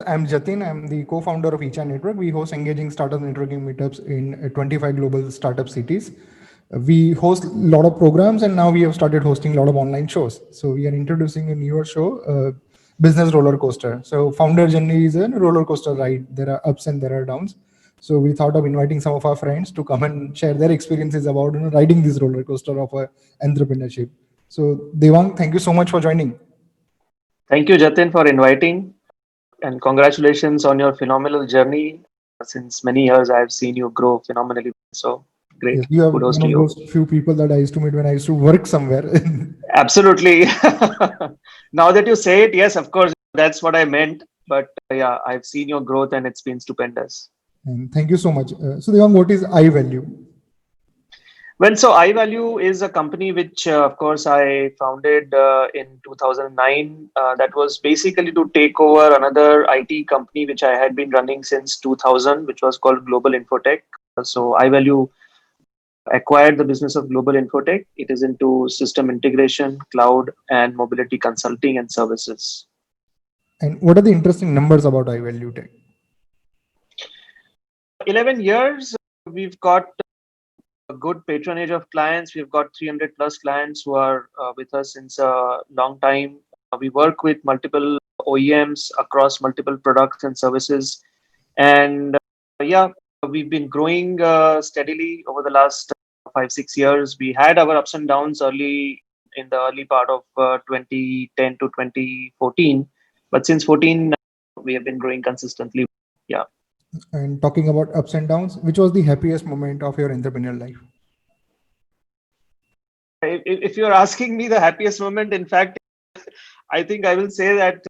I'm Jatin. I'm the co-founder of Echa Network. We host engaging startup networking meetups in 25 global startup cities. We host a lot of programs, and now we have started hosting a lot of online shows. So we are introducing a newer show, Business Roller Coaster. So founder journey is a roller coaster ride. There are ups and there are downs. So we thought of inviting some of our friends to come and share their experiences about riding this roller coaster of entrepreneurship. So Dewang, thank you so much for joining. Thank you, Jatin, for inviting, and congratulations on your phenomenal journey. Since many years, I've seen you grow phenomenally. So great. Yes, you are Kudos one to of you. those few people that I used to meet when I used to work somewhere. Absolutely. Now that you say it, yes, of course, that's what I meant. But yeah, I've seen your growth and it's been stupendous. And thank you so much. So Devang, what is iValue? Well, so iValue is a company which, of course, I founded in 2009. That was basically to take over another IT company which I had been running since 2000, which was called Global Infotech. So iValue acquired the business of Global Infotech. It is into system integration, cloud, and mobility consulting and services. And what are the interesting numbers about iValue Tech? 11 years, we've got a good patronage of clients. We've got 300 plus clients who are with us since a long time. We work with multiple OEMs across multiple products and services. And yeah, we've been growing steadily over the last 5, 6 years. We had our ups and downs in the early part of 2010 to 2014. But since 14, we have been growing consistently. Yeah. And talking about ups and downs, which was the happiest moment of your entrepreneurial life? If you're asking me the happiest moment, in fact, I think I will say that.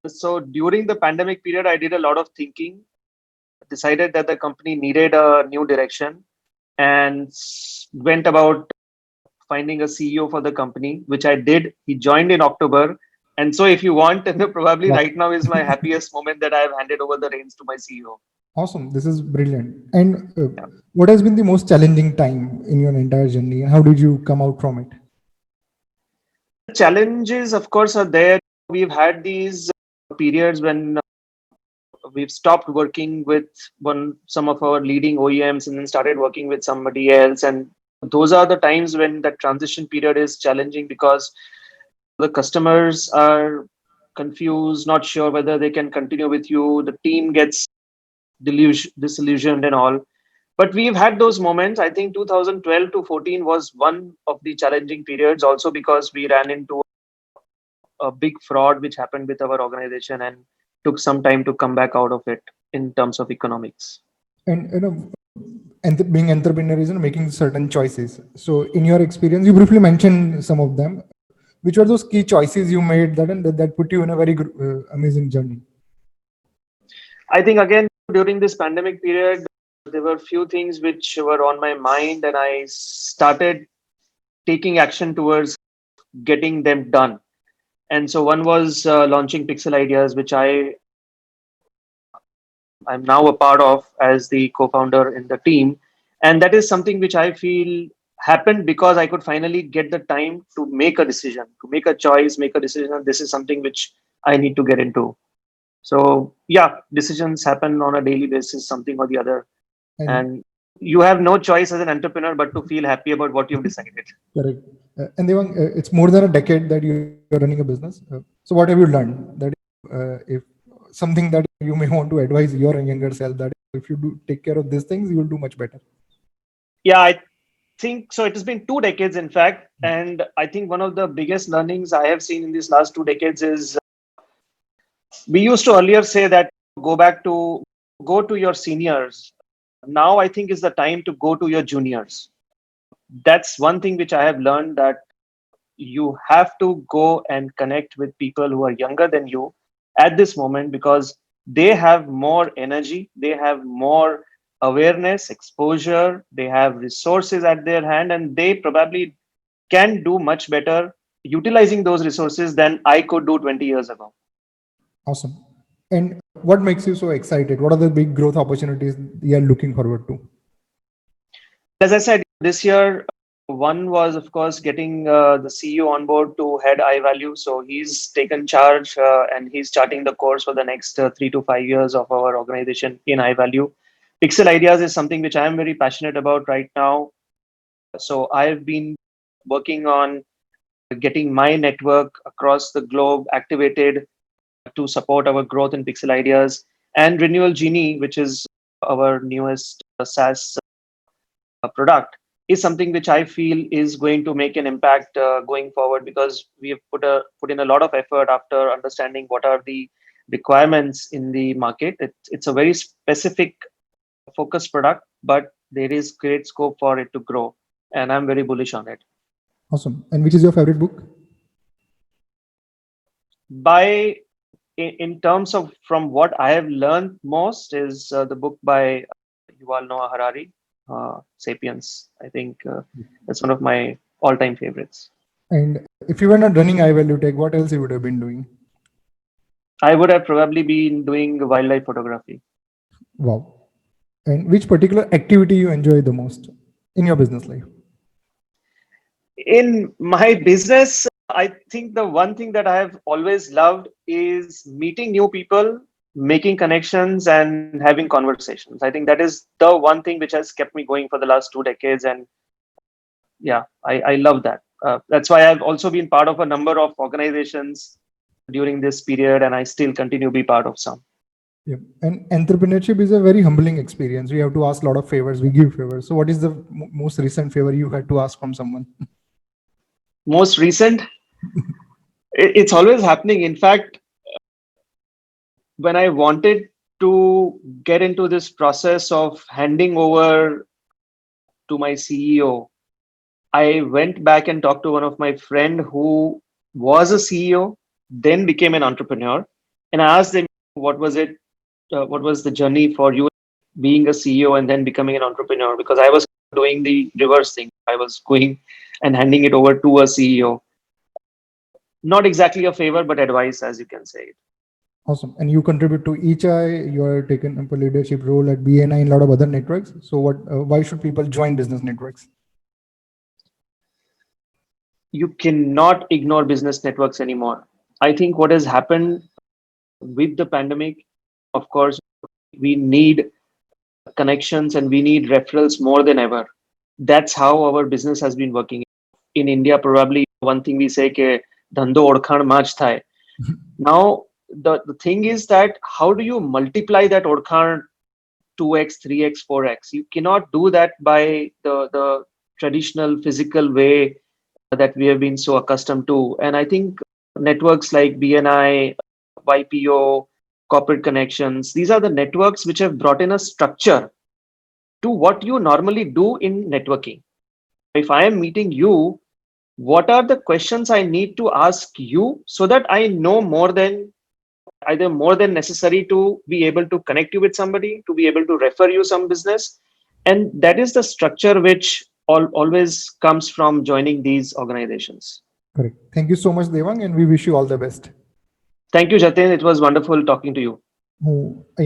So during the pandemic period, I did a lot of thinking, decided that the company needed a new direction, and went about finding a CEO for the company, which I did. He joined in October. And so if you want, probably Wow. right now is my happiest moment that I have handed over the reins to my CEO. Awesome. This is brilliant. And what has been the most challenging time in your entire journey? And how did you come out from it? Challenges, of course, are there. We've had these periods when we've stopped working with some of our leading OEMs and then started working with somebody else. And those are the times when that transition period is challenging because the customers are confused, not sure whether they can continue with you. The team gets disillusioned and all. But we've had those moments. I think 2012 to 14 was one of the challenging periods also because we ran into a big fraud which happened with our organization and took some time to come back out of it in terms of economics. And and being entrepreneur is making certain choices. So in your experience, you briefly mentioned some of them. Which were those key choices you made that put you in a very amazing journey? I think again during this pandemic period, there were few things which were on my mind, and I started taking action towards getting them done. And so one was launching Pixel Ideas, which I'm now a part of as the co-founder in the team. And that is something which I feel happened because I could finally get the time to make a decision, to make a choice, make a decision. And this is something which I need to get into. So yeah, decisions happen on a daily basis, something or the other. And And you have no choice as an entrepreneur but to feel happy about what you've decided. correct. And Devang, it's more than a decade that you're running a business. So what have you learned? That if something that you may want to advise your younger self, that if you do take care of these things, you will do much better. Yeah, I think so. It has been 2 decades, in fact. And I think one of the biggest learnings I have seen in these last 2 decades is we used to earlier say that go to your seniors. Now I think is the time to go to your juniors. That's one thing which I have learned, that you have to go and connect with people who are younger than you at this moment because they have more energy, they have more awareness, exposure, they have resources at their hand, and they probably can do much better utilizing those resources than I could do 20 years ago. Awesome. And what makes you so excited? What are the big growth opportunities you are looking forward to? As I said, this year One was, of course, getting the CEO on board to head iValue. So he's taken charge and he's charting the course for the next 3 to 5 years of our organization in iValue. Pixel Ideas is something which I am very passionate about right now. So I've been working on getting my network across the globe activated to support our growth in Pixel Ideas, and Renewal Genie, which is our newest SaaS product, is something which I feel is going to make an impact going forward, because we have put in a lot of effort after understanding what are the requirements in the market. It's a very specific focused product, but there is great scope for it to grow, and I'm very bullish on it. Awesome. And which is your favorite book? By in terms of from what I have learned most is the book by Yuval Noah Harari, Sapiens. I think that's one of my all-time favorites. And if you were not running iValue Tech, what else you would have been doing? I would have probably been doing wildlife photography. Wow. And which particular activity you enjoy the most in your business life? In my business, I think the one thing that I have always loved is meeting new people, making connections, and having conversations. I think that is the one thing which has kept me going for the last 2 decades. And yeah, I love that. That's why I've also been part of a number of organizations during this period, and I still continue to be part of some. Yeah. And entrepreneurship is a very humbling experience. We have to ask a lot of favors. We give favors. So what is the most recent favor you had to ask from someone? Most recent, it's always happening. In fact, when I wanted to get into this process of handing over to my CEO, I went back and talked to one of my friend who was a CEO, then became an entrepreneur, and I asked them, what was it? What was the journey for you being a CEO and then becoming an entrepreneur? Because I was doing the reverse thing. I was going and handing it over to a CEO. Not exactly a favor, but advice, as you can say. Awesome. And you contribute to ECHI. You are taken up a leadership role at BNI and a lot of other networks. So what? Why should people join business networks? You cannot ignore business networks anymore. I think what has happened with the pandemic, of course, we need connections and we need referrals more than ever. That's how our business has been working. In India, probably one thing we say ke dhando orkhan mach thai. Now, the thing is that how do you multiply that orkhan 2x, 3x, 4x? You cannot do that by the traditional physical way that we have been so accustomed to. And I think networks like BNI, YPO, corporate connections, these are the networks which have brought in a structure to what you normally do in networking. If I am meeting you, what are the questions I need to ask you so that I know more than either more than necessary to be able to connect you with somebody, to be able to refer you some business. And that is the structure which always comes from joining these organizations. Correct. Thank you so much, Dewang, and we wish you all the best. Thank you, Jatin. It was wonderful talking to you. હું અહીંયા